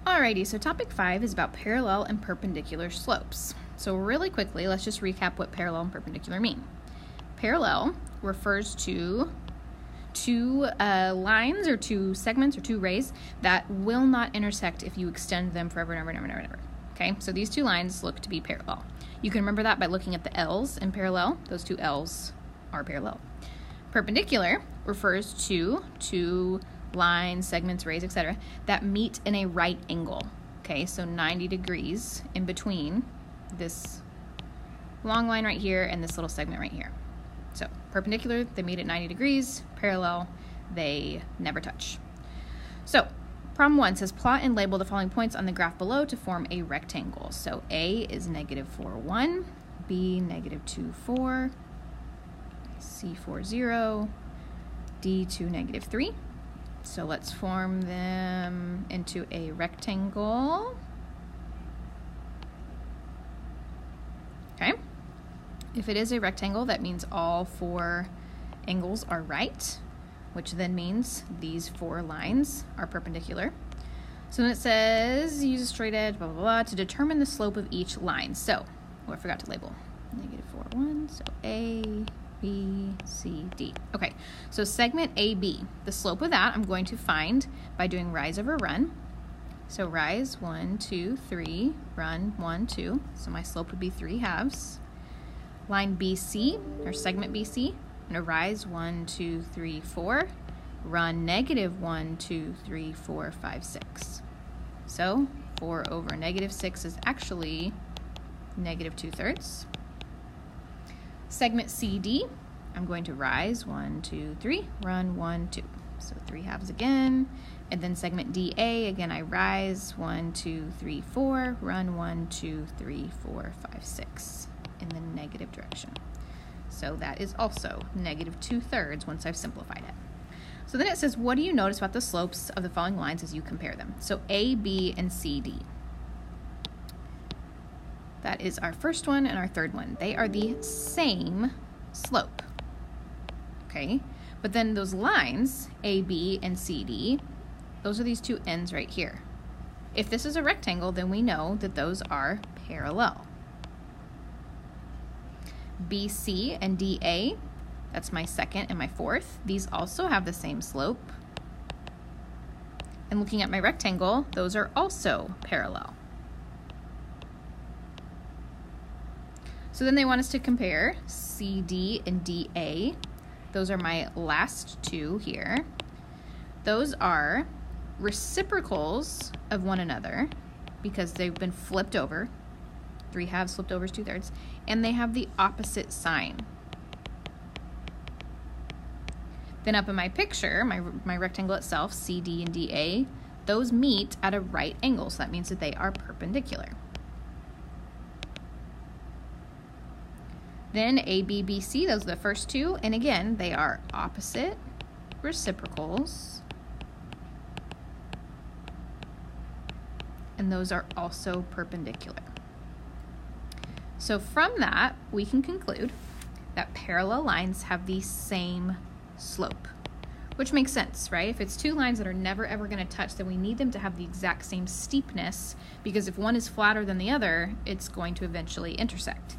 Alrighty, so topic 5 is about parallel and perpendicular slopes. So really quickly, let's just recap what parallel and perpendicular mean. Parallel refers to two lines or two segments or two rays that will not intersect if you extend them forever and ever and ever and ever. Okay, so these two lines look to be parallel. You can remember that by looking at the L's in parallel. Those two L's are parallel. Perpendicular refers to two lines, segments, rays, etc. that meet in a right angle. Okay, so 90 degrees in between this long line right here and this little segment right here. So perpendicular, they meet at 90 degrees. Parallel, they never touch. So problem 1 says plot and label the following points on the graph below to form a rectangle. So A is -4, 1, B -2, 4, C 4, 0, D 2, -3. So let's form them into a rectangle. Okay. If it is a rectangle, that means all 4 angles are right, which then means these 4 lines are perpendicular. So then it says use a straight edge, blah, blah, blah, to determine the slope of each line. So, I forgot to label. -4, 1, so A, B, C, D. Okay, so segment AB, the slope of that I'm going to find by doing rise over run. So rise, 1, 2, 3, run, 1, 2. So my slope would be 3/2. Line BC, or segment BC, I'm going to rise 1, 2, 3, 4, run -1, 2, 3, 4, 5, 6. So 4 over -6 is actually -2/3. Segment CD, I'm going to rise 1, 2, 3, run 1, 2. So 3/2 again. And then segment DA, again I rise 1, 2, 3, 4, run 1, 2, 3, 4, 5, 6 in the negative direction. So that is also -2/3 once I've simplified it. So then it says, what do you notice about the slopes of the following lines as you compare them? So A, B, and C, D. That is our first one and our third one. They are the same slope. Okay, but then those lines, A, B, and C, D, those are these two ends right here. If this is a rectangle, then we know that those are parallel. BC and DA, that's my second and my fourth. These also have the same slope. And looking at my rectangle, those are also parallel. So then they want us to compare CD and DA. Those are my last two here. Those are reciprocals of one another because they've been flipped over. 3/2 flipped over is 2/3. And they have the opposite sign. Then up in my picture, my rectangle itself, CD and DA, those meet at a right angle. So that means that they are perpendicular. Then A, B, B, C, those are the first two. And again, they are opposite reciprocals. And those are also perpendicular. So from that, we can conclude that parallel lines have the same slope, which makes sense, right? If it's two lines that are never ever going to touch, then we need them to have the exact same steepness, because if one is flatter than the other, it's going to eventually intersect.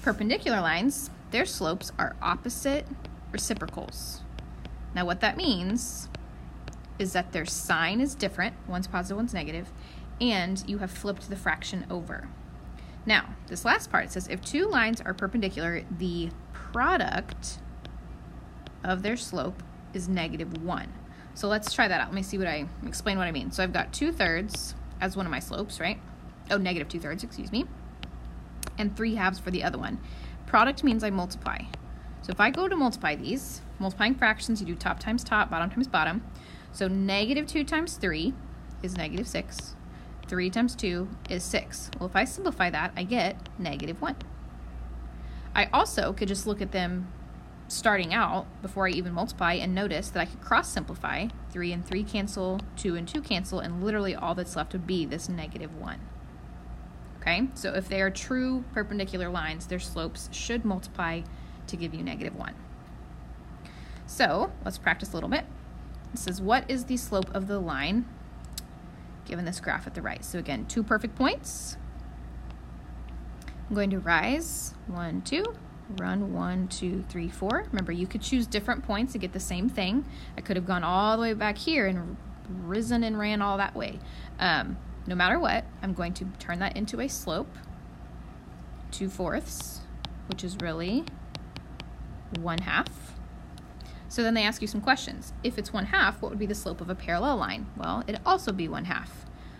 Perpendicular lines, their slopes are opposite reciprocals. Now what that means is that their sign is different, one's positive, one's negative, and you have flipped the fraction over. Now, this last part, it says if two lines are perpendicular, the product of their slope is -1. So let's try that out. Let me explain what I mean. So I've got 2/3 as one of my slopes, right? Oh, -2/3, excuse me. And 3/2 for the other one. Product means I multiply. So if I go to multiply these, multiplying fractions, you do top times top, bottom times bottom. So -2 times 3 is -6. 3 times 2 is 6. Well, if I simplify that, I get -1. I also could just look at them starting out before I even multiply and notice that I could cross simplify. 3 and 3 cancel, 2 and 2 cancel, and literally all that's left would be this -1. Okay, so if they are true perpendicular lines, their slopes should multiply to give you -1. So let's practice a little bit. It says, what is the slope of the line given this graph at the right. So again, 2 perfect points. I'm going to rise 1, 2, run 1, 2, 3, 4. Remember, you could choose different points to get the same thing. I could have gone all the way back here and risen and ran all that way. No matter what, I'm going to turn that into a slope, 2/4, which is really 1/2. So then they ask you some questions. If it's 1/2, what would be the slope of a parallel line? Well, it'd also be 1/2.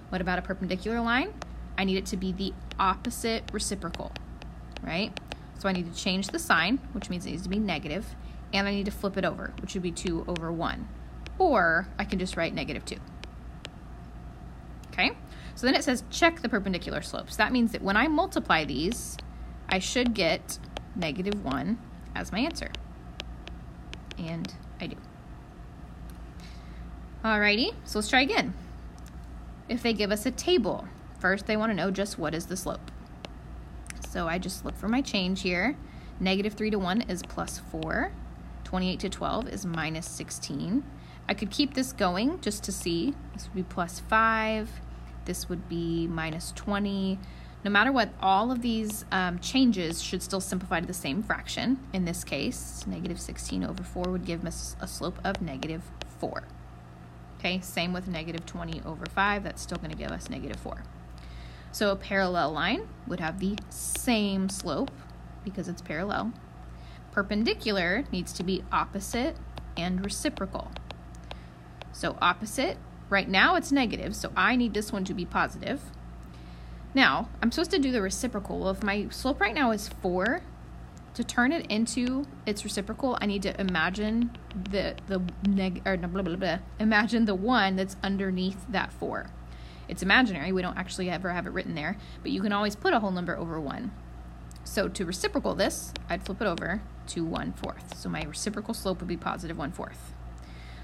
What about a perpendicular line? I need it to be the opposite reciprocal, right? So I need to change the sign, which means it needs to be negative, and I need to flip it over, which would be 2/1. Or I can just write -2. Okay? So then it says check the perpendicular slopes. That means that when I multiply these, I should get -1 as my answer. And I do. Alrighty, so let's try again. If they give us a table, first they want to know just what is the slope. So I just look for my change here. -3 to 1 is +4. 28 to 12 is -16. I could keep this going just to see. This would be +5. This would be -20. No matter what, all of these changes should still simplify to the same fraction. In this case, -16/4 would give us a slope of -4. Okay, same with -20/5. That's still going to give us -4. So a parallel line would have the same slope because it's parallel. Perpendicular needs to be opposite and reciprocal. So opposite, right now it's negative, so I need this one to be positive. Now, I'm supposed to do the reciprocal. Well, if my slope right now is 4, to turn it into its reciprocal, I need to imagine imagine the 1 that's underneath that 4. It's imaginary, we don't actually ever have it written there, but you can always put a whole number over 1. So to reciprocal this, I'd flip it over to 1/4. So my reciprocal slope would be +1/4.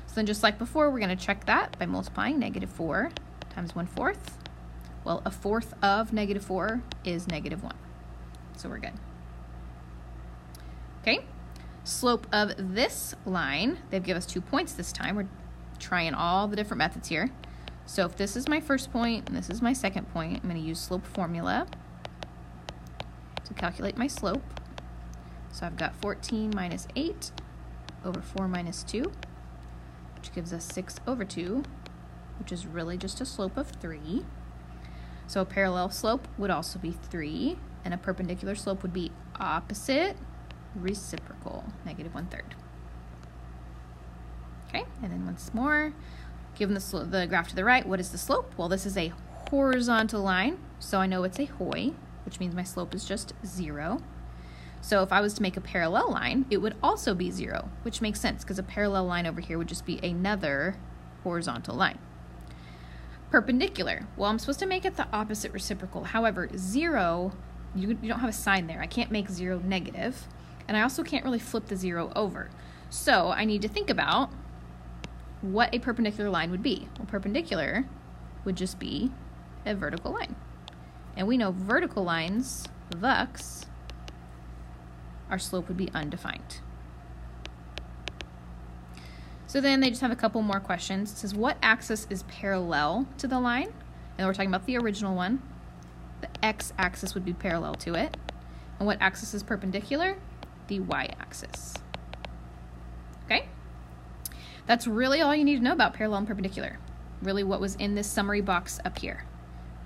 So then just like before, we're going to check that by multiplying -4 times 1/4. Well, 1/4 of -4 is -1. So we're good. Okay, slope of this line, they've given us 2 points this time. We're trying all the different methods here. So if this is my first point and this is my second point, I'm going to use slope formula to calculate my slope. So I've got 14 minus 8 over 4 minus 2, which gives us 6/2, which is really just a slope of 3. So a parallel slope would also be 3, and a perpendicular slope would be opposite reciprocal, -1/3. Okay, and then once more, given the graph to the right, what is the slope? Well, this is a horizontal line, so I know it's a hoi, which means my slope is just 0. So if I was to make a parallel line, it would also be 0, which makes sense because a parallel line over here would just be another horizontal line. Perpendicular. Well, I'm supposed to make it the opposite reciprocal. However, 0, you don't have a sign there. I can't make 0 negative, and I also can't really flip the 0 over. So I need to think about what a perpendicular line would be. Well, perpendicular would just be a vertical line. And we know vertical lines, thus, our slope would be undefined. So then they just have a couple more questions. It says, what axis is parallel to the line? And we're talking about the original one. The x-axis would be parallel to it. And what axis is perpendicular? The y-axis. Okay? That's really all you need to know about parallel and perpendicular. Really what was in this summary box up here.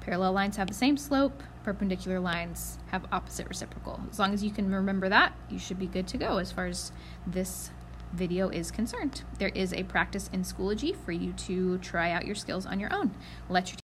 Parallel lines have the same slope. Perpendicular lines have opposite reciprocal. As long as you can remember that, you should be good to go as far as this video is concerned. There is a practice in Schoology for you to try out your skills on your own. Let your